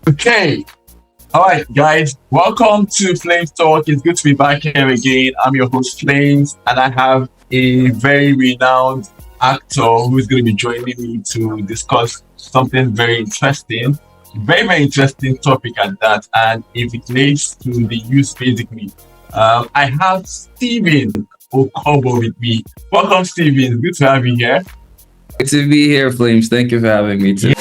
Okay. All right, guys. Welcome to Flames Talk. It's good to be back here again. I'm your host, Flames, and I have a very renowned actor who is going to be joining me to discuss something very interesting. Very interesting topic at that, and it relates to the youth basically. I have Steven Okobo with me. Welcome, Steven. Good to have you here. Good to be here, Flames. Thank you for having me too.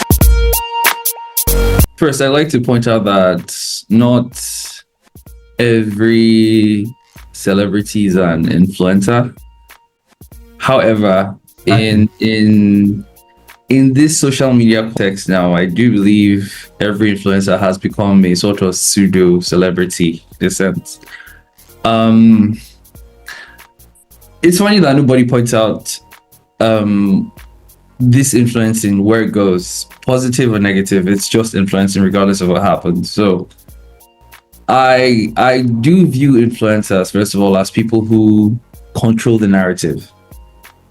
First, I'd like to point out that not every celebrity is an influencer. However, in this social media context now, I do believe every influencer has become a sort of pseudo celebrity in a sense. Um, it's funny that nobody points out this influencing where it goes, positive or negative. It's just influencing regardless of what happens. So I do view influencers first of all as people who control the narrative.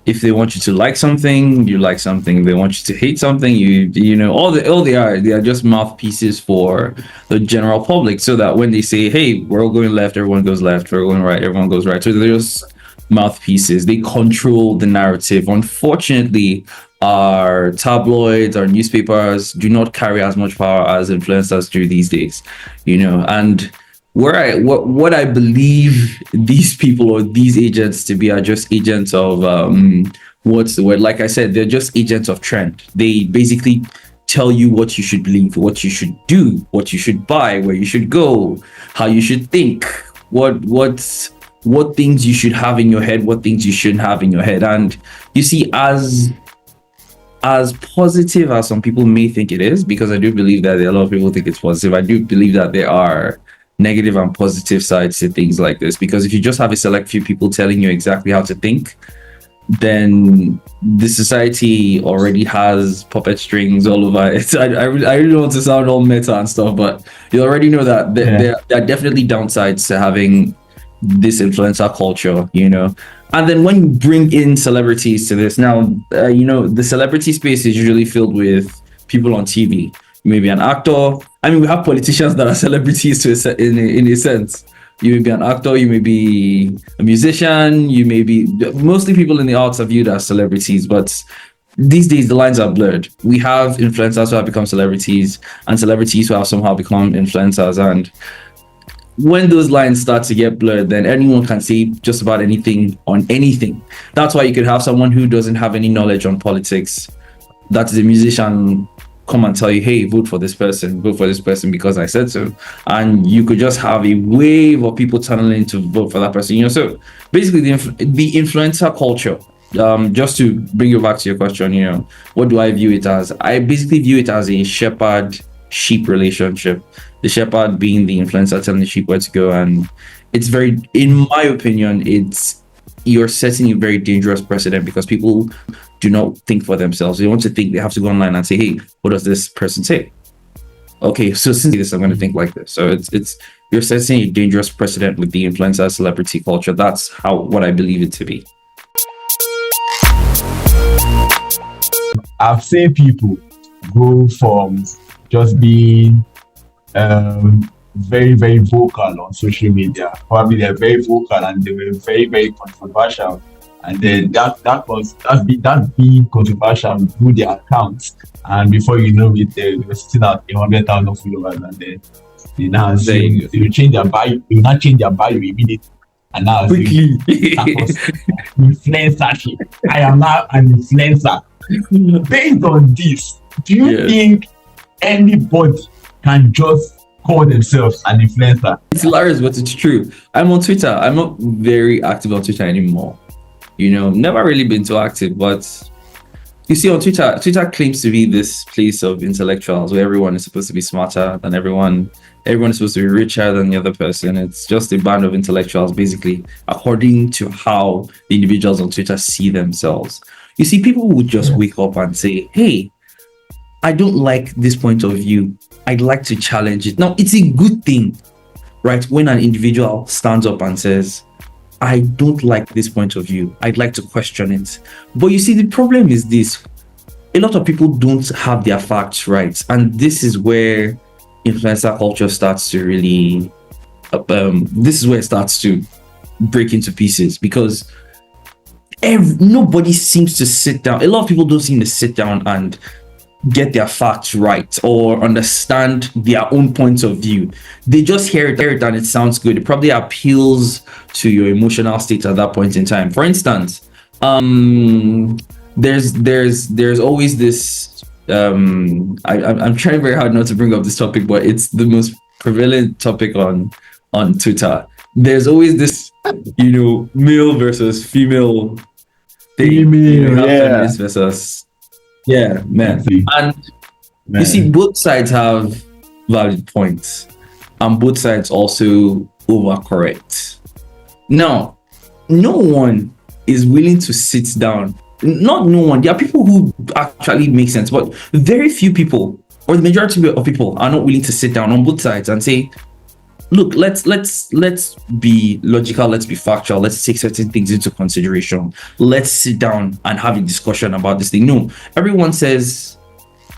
If they want you to like something, you like something. If they want you to hate something, you know all they are just mouthpieces for the general public, so that when they say, "Hey, we're all going left," everyone goes left. We're going right, everyone goes right. So they're just mouthpieces. They control the narrative. Unfortunately, our tabloids, our newspapers do not carry as much power as influencers do these days. And what I believe these people or these agents to be are just agents of what's the word? Like I said, they're just agents of trend. They basically tell you what you should believe, what you should do, what you should buy, where you should go, how you should think, what things you should have in your head, what things you shouldn't have in your head. And you see, as positive as some people may think it is, because I do believe that a lot of people think it's positive, I do believe that there are negative and positive sides to things like this. Because if you just have a select few people telling you exactly how to think, then the society already has puppet strings all over it. I really don't want to sound all meta and stuff, but you already know that there are definitely downsides to having this influencer culture. And then when you bring in celebrities to this, now, the celebrity space is usually filled with people on TV. You may be an actor. I mean, we have politicians that are celebrities in a sense. You may be an actor, you may be a musician, you may be... Mostly people in the arts are viewed as celebrities, but these days the lines are blurred. We have influencers who have become celebrities and celebrities who have somehow become influencers. And when those lines start to get blurred, then anyone can say just about anything on anything. That's why you could have someone who doesn't have any knowledge on politics, that is a musician, come and tell you, "Hey, vote for this person because I said so." And you could just have a wave of people tunneling to vote for that person. So basically the influencer culture, just to bring you back to your question, what do I view it as? I basically view it as a shepherd sheep relationship. The shepherd being the influencer telling the sheep where to go. And it's very, in my opinion, you're setting a very dangerous precedent, because people do not think for themselves. They want to think, they have to go online and say, "Hey, what does this person say? Okay, so since this, I'm going to think like this." So it's you're setting a dangerous precedent with the influencer celebrity culture. That's what I believe it to be. I've seen people go from just being very, very vocal on social media. Probably they're very vocal and they were very, very controversial. And then that being controversial through their accounts. And before you know it, they were sitting at 100,000 followers, and then they now they will change their bio. They will not change their bio immediately. And now Quickly. influencership. I am now an influencer. Based on this, do you think anybody can just call themselves an influencer? It's hilarious, but it's true. I'm on Twitter. I'm not very active on Twitter anymore. Never really been too active, but you see, on Twitter claims to be this place of intellectuals where everyone is supposed to be smarter than everyone. Everyone is supposed to be richer than the other person. It's just a band of intellectuals, basically, according to how the individuals on Twitter see themselves. You see, people would just wake up and say, "Hey, I don't like this point of view. I'd like to challenge it." Now, it's a good thing, right? When an individual stands up and says, "I don't like this point of view. I'd like to question it." But you see, the problem is this. A lot of people don't have their facts right. And this is where influencer culture starts to really, this is where it starts to break into pieces, because nobody seems to sit down. A lot of people don't seem to sit down and get their facts right or understand their own points of view. They just hear it and it sounds good. It probably appeals to your emotional state at that point in time. For instance, there's always this, I'm trying very hard not to bring up this topic, but it's the most prevalent topic on Twitter. There's always this, male versus female thing. You have feminist versus, yeah, man. And you see, both sides have valid points, and both sides also overcorrect. Now, no one is willing to sit down. Not no one. There are people who actually make sense, but very few people, or the majority of people, are not willing to sit down on both sides and say, look, let's be logical, let's be factual, let's take certain things into consideration, let's sit down and have a discussion about this thing. No, everyone says,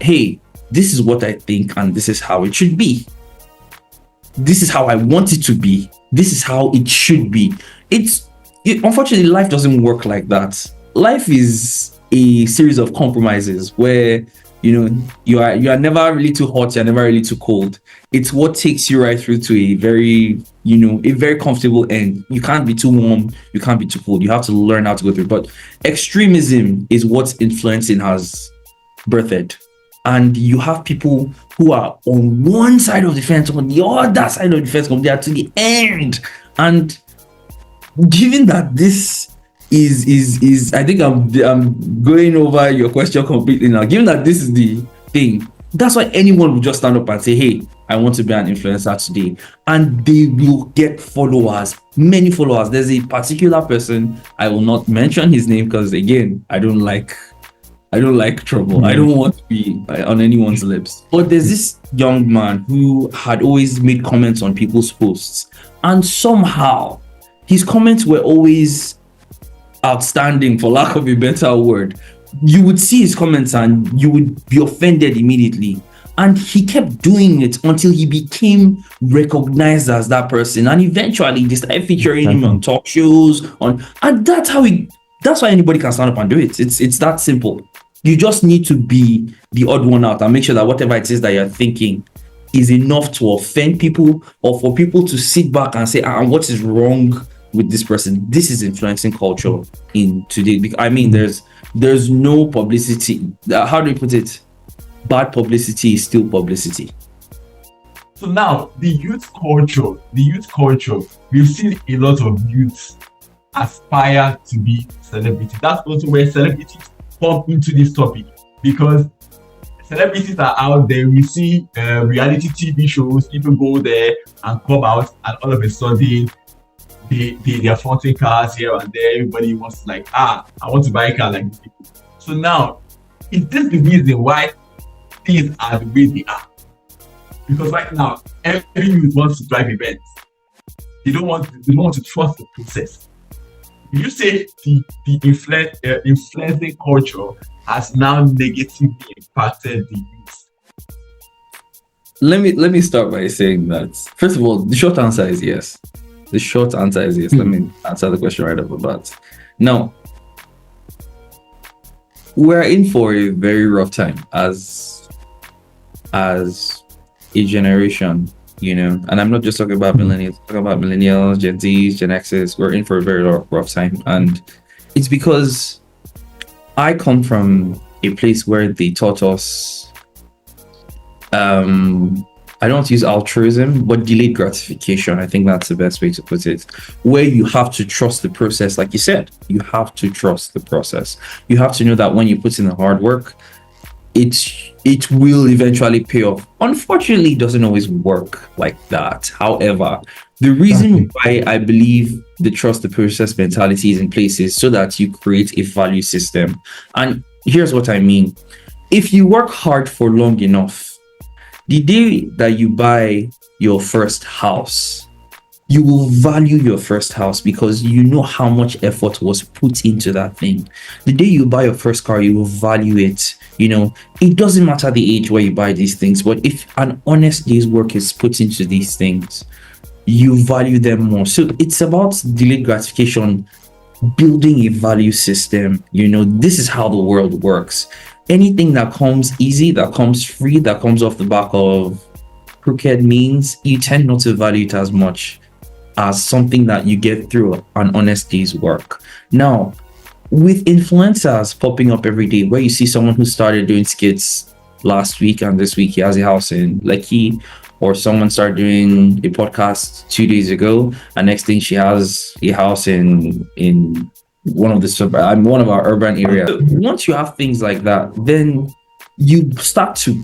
hey, this is what I think and this is how it should be. This is how I want it to be. This is how it should be. Unfortunately, life doesn't work like that. Life is a series of compromises where you are never really too hot, you're never really too cold. It's what takes you right through to a very comfortable end. You can't be too warm, you can't be too cold. You have to learn how to go through. But extremism is what influencing has birthed. And you have people who are on one side of the fence, on the other side of the fence, they are to the end. And given that this is I think I'm going over your question completely now. Given that this is the thing, that's why anyone will just stand up and say, hey, I want to be an influencer today, and they will get followers, many followers. There's a particular person, I will not mention his name because again, I don't like trouble. I don't want to be on anyone's lips. But there's this young man who had always made comments on people's posts, and somehow his comments were always outstanding, for lack of a better word. You would see his comments and you would be offended immediately. And he kept doing it until he became recognized as that person. And eventually they started featuring him on talk shows, and that's why anybody can stand up and do it. It's that simple. You just need to be the odd one out and make sure that whatever it is that you're thinking is enough to offend people, or for people to sit back and say, what is wrong with this person? This is influencing culture in today. I mean, there's no publicity. How do you put it? Bad publicity is still publicity. So now the youth culture, we've seen a lot of youths aspire to be celebrities. That's also where celebrities come into this topic, because celebrities are out there. We see reality TV shows, people go there and come out, and all of a sudden they are fronting cars here and there. Everybody wants to I want to buy a car like these people. So now, is this the reason why things are the way they are? Because right now, every youth wants to drive events. They don't want to trust the process. You say the influencing culture has now negatively impacted the youth? Let me start by saying that, first of all, the short answer is yes. Let me answer the question right off the bat. Now, we're in for a very rough time as a generation, and I'm not just talking about millennials, I'm talking about millennials, Gen Zs, Gen Xs. We're in for a very rough time, and it's because I come from a place where they taught us, I don't use altruism, but delayed gratification. I think that's the best way to put it. Where you have to trust the process, like you said, you have to trust the process. You have to know that when you put in the hard work, it will eventually pay off. Unfortunately, it doesn't always work like that. However, the reason why I believe the trust the process mentality is in place is so that you create a value system. And here's what I mean. If you work hard for long enough, the day that you buy your first house, you will value your first house because you know how much effort was put into that thing. The day you buy your first car, you will value it. It doesn't matter the age where you buy these things, but if an honest day's work is put into these things, you value them more. So it's about delayed gratification, building a value system. This is how the world works. Anything that comes easy, that comes free, that comes off the back of crooked means, you tend not to value it as much as something that you get through an honest day's work. Now, with influencers popping up every day, where you see someone who started doing skits last week and this week he has a house in Lekki, or someone started doing a podcast 2 days ago, and next thing she has a house in one of one of our urban areas. Once you have things like that, then you start to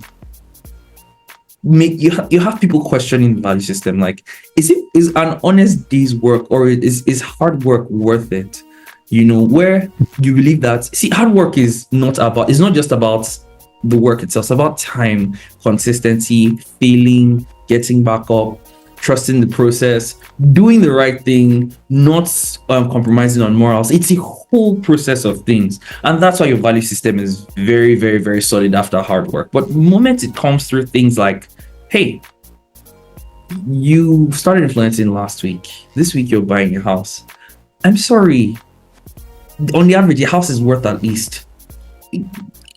you have people questioning the value system. Like, is an honest day's work, or is hard work worth it? Where you believe that, see, hard work it's not just about the work itself. It's about time, consistency, failing, getting back up, trusting the process, doing the right thing, not compromising on morals. It's a whole process of things, and that's why your value system is very, very, very solid after hard work. But the moment it comes through things like, hey, you started influencing last week, this week you're buying a house, I'm sorry, on the average, a house is worth at least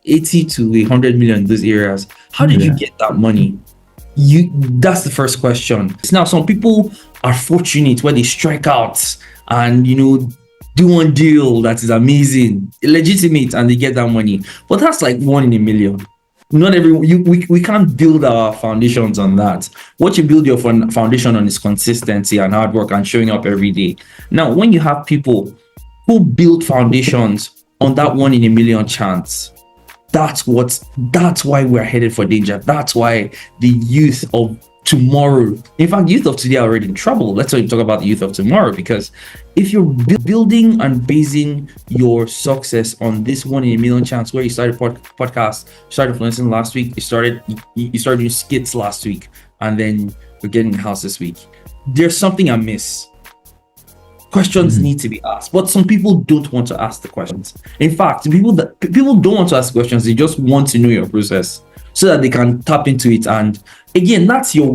80 to 100 million in those areas. How did you get that money? That's the first question. Now, some people are fortunate where they strike out and do one deal that is amazing, legitimate, and they get that money. But that's like 1 in a million. Not everyone. We can't build our foundations on that. What you build your foundation on is consistency and hard work and showing up every day. Now, when you have people who build foundations on that 1 in a million chance, that's why we're headed for danger. That's why the youth of tomorrow, in fact, youth of today are already in trouble. Let's talk about the youth of tomorrow, because if you're building and basing your success on this 1 in a million chance, where you started podcast, started influencing last week, you started doing skits last week, and then you're getting a house this week, there's something amiss. Questions need to be asked, but some people don't want to ask the questions. In fact, people don't want to ask questions. They just want to know your process so that they can tap into it. And again, that's your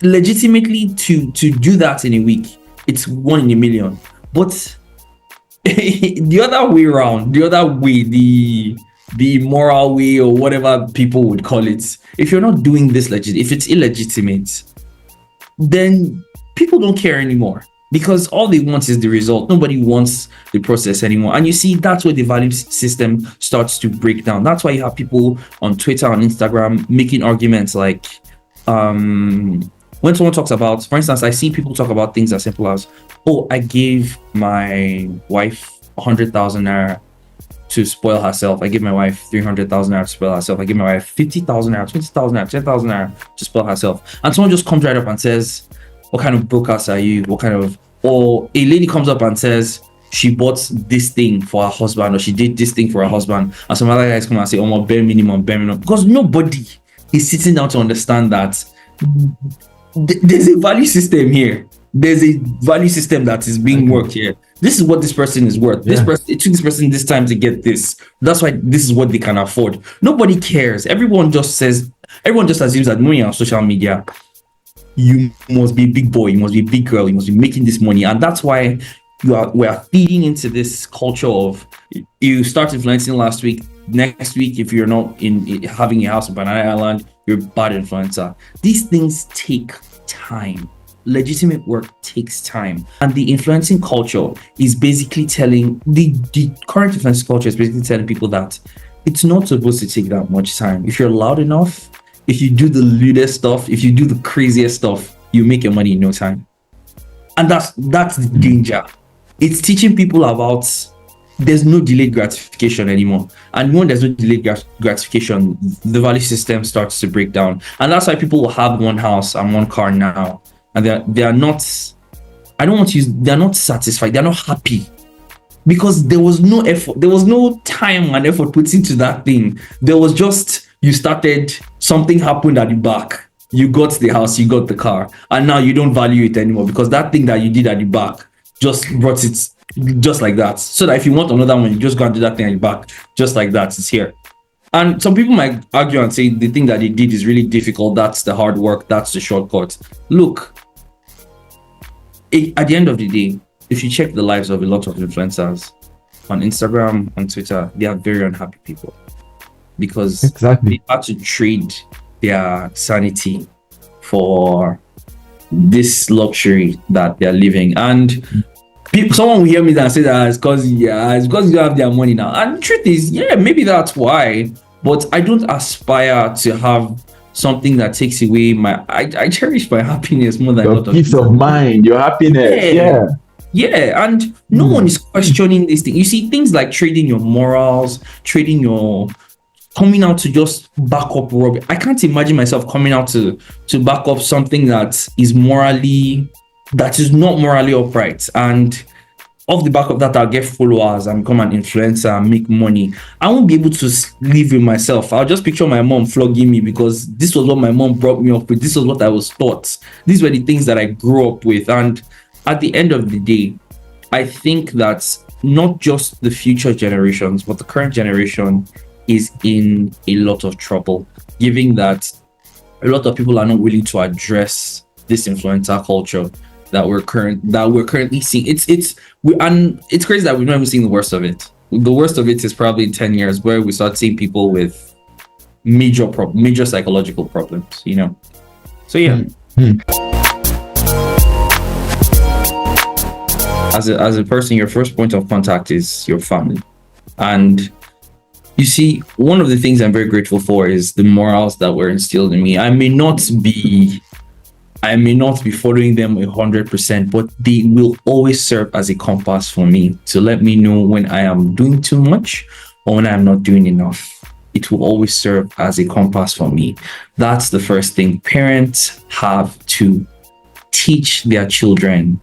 legitimately to do that in a week. It's 1 in a million. But the other way around, the immoral way, or whatever people would call it, if you're not doing this if it's illegitimate, then people don't care anymore. Because all they want is the result. Nobody wants the process anymore. And you see, that's where the value system starts to break down. That's why you have people on Twitter, on Instagram, making arguments like, when someone talks about, for instance, I see people talk about things as simple as, oh, I gave my wife 100,000 naira to spoil herself. I gave my wife 300,000 naira to spoil herself. I gave my wife 50,000 naira, 20,000 naira, 10,000 naira to spoil herself. And someone just comes right up and says, what kind of broadcast are you? Or a lady comes up and says she bought this thing for her husband, or she did this thing for her husband, and some other guys come and say, oh, my bare minimum, because nobody is sitting down to understand that there's a value system here. There's a value system that is being worked here. This is what this person is worth. It took this person this time to get this. That's why this is what they can afford. Nobody cares. Everyone just assumes that when you're on social media, you must be a big boy, you must be a big girl, you must be making this money. And that's why we are feeding into this culture of, you start influencing last week, next week, if you're not in having a house in Banana Island, you're a bad influencer. These things take time. Legitimate work takes time. And the influencing culture is basically telling, the current influencing culture is basically telling people that it's not supposed to take that much time. If you're loud enough, if you do the lewdest stuff, if you do the craziest stuff, you make your money in no time. And that's the danger. It's teaching people about there's no delayed gratification anymore. And when there's no delayed gratification, the value system starts to break down. And that's why people will have one house and one car now. And they are not, they're not satisfied. They're not happy. Because there was no effort. There was no time and effort put into that thing. There was just, you started, something happened at the back, You got the house, you got the car, and now you don't value it anymore because that thing that you did at the back just brought it just like that. So that if you want another one, you just go and do that thing at the back, just like that. It's here. And some people might argue and say the thing that they did is really difficult. That's the hard work. That's the shortcut. Look, at the end of the day, if you check the lives of a lot of influencers on Instagram, on Twitter, they are very unhappy people because they had to trade their sanity for this luxury that they're living. And someone will hear me and say that it's because you have their money now. And the truth is, yeah, maybe that's why. But I don't aspire to have something that takes away I cherish my happiness more than your peace of mind, your happiness. Yeah, and no one is questioning this thing. You see, things like trading your morals, trading your coming out to just back up Robbie. I can't imagine myself coming out to back up something that is not morally upright. And off the back of that, I'll get followers and become an influencer and make money. I won't be able to live with myself. I'll just picture my mom flogging me because this was what my mom brought me up with. This was what I was taught. These were the things that I grew up with. And at the end of the day, I think that not just the future generations, but the current generation is in a lot of trouble, given that a lot of people are not willing to address this influencer culture that we're currently seeing. It's crazy that we're not even seeing the worst of it. The worst of it is probably in 10 years where we start seeing people with major psychological problems, you know. So yeah. As a person, your first point of contact is your family. And you see, one of the things I'm very grateful for is the morals that were instilled in me. I may not be following them 100%, but they will always serve as a compass for me to let me know when I am doing too much or when I'm not doing enough. It will always serve as a compass for me. That's the first thing. Parents have to teach their children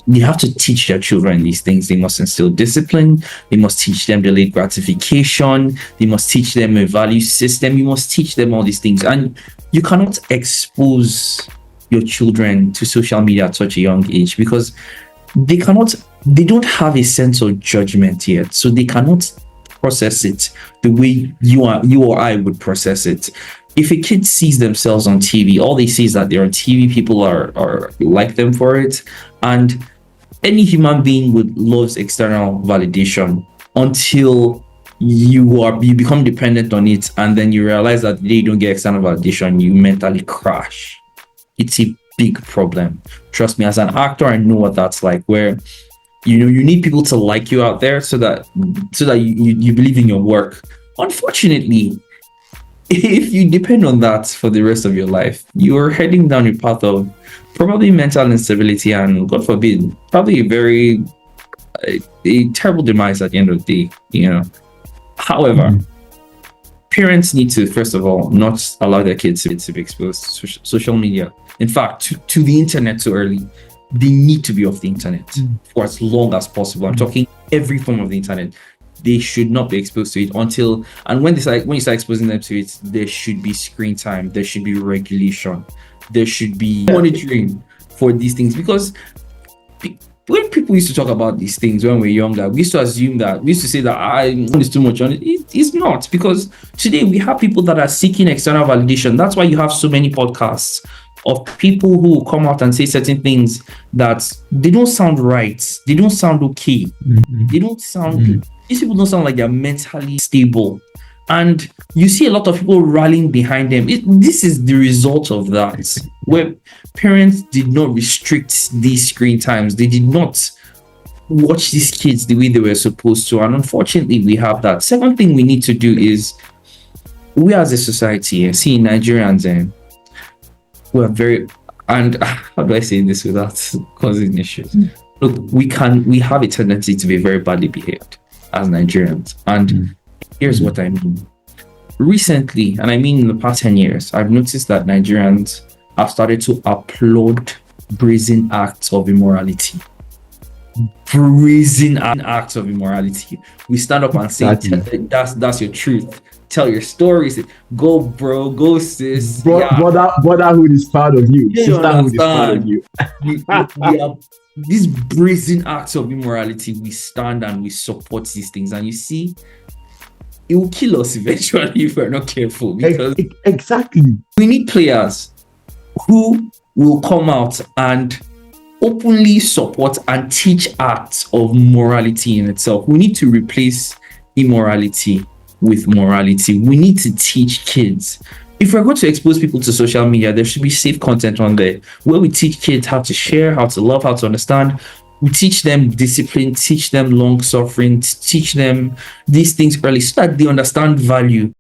they have to teach their children these things. They must instill discipline. They must teach them delayed gratification. They must teach them a value system. You must teach them all these things. And you cannot expose your children to social media at such a young age because they don't have a sense of judgment yet. So they cannot process it the way you or I would process it. If a kid sees themselves on TV, all they see is that they're on TV, people are like them for it. And any human being loves external validation until you become dependent on it, and then you realize that you don't get external validation, you mentally crash. It's a big problem. Trust me, as an actor, I know what that's like, where you need people to like you out there so that you believe in your work. Unfortunately, if you depend on that for the rest of your life, you're heading down a path of probably mental instability and, God forbid, probably a terrible demise at the end of the day, you know. However, parents need to, first of all, not allow their kids to be exposed to social media. In fact, to the internet too early. They need to be off the internet for as long as possible. I'm talking every form of the internet. They should not be exposed to it when you start exposing them to it, there should be screen time, there should be regulation, there should be monitoring for these things. Because when people used to talk about these things when we were younger, we used to say that it's too much on it. It's not, because today we have people that are seeking external validation. That's why you have so many podcasts of people who come out and say certain things that they don't sound right, they don't sound okay, they don't sound these people don't sound like they're mentally stable. And you see a lot of people rallying behind them. This is the result of that, where parents did not restrict these screen times. They did not watch these kids the way they were supposed to. And unfortunately, we have that. Second thing we need to do is, we as a society, see Nigerians, we are very, and how do I say this without causing issues? Look, we have a tendency to be very badly behaved as Nigerians. And here's what I mean. Recently, and I mean in the past 10 years, I've noticed that Nigerians have started to applaud brazen acts of immorality. brazen acts of immorality. We stand up and say, Exactly. that's your truth. Tell your stories. Go, bro. Go, sis. Brotherhood is part of you. You Sisterhood is part of understand? you. We are these brazen acts of immorality. We stand and we support these things, and you see, it will kill us eventually if we're not careful. Because Exactly. we need players who will come out and openly support and teach acts of morality in itself. We need to replace immorality with morality. We need to teach kids. If we're going to expose people to social media, there should be safe content on there where we teach kids how to share, how to love, how to understand. We teach them discipline, teach them long suffering, teach them these things early so that they understand value.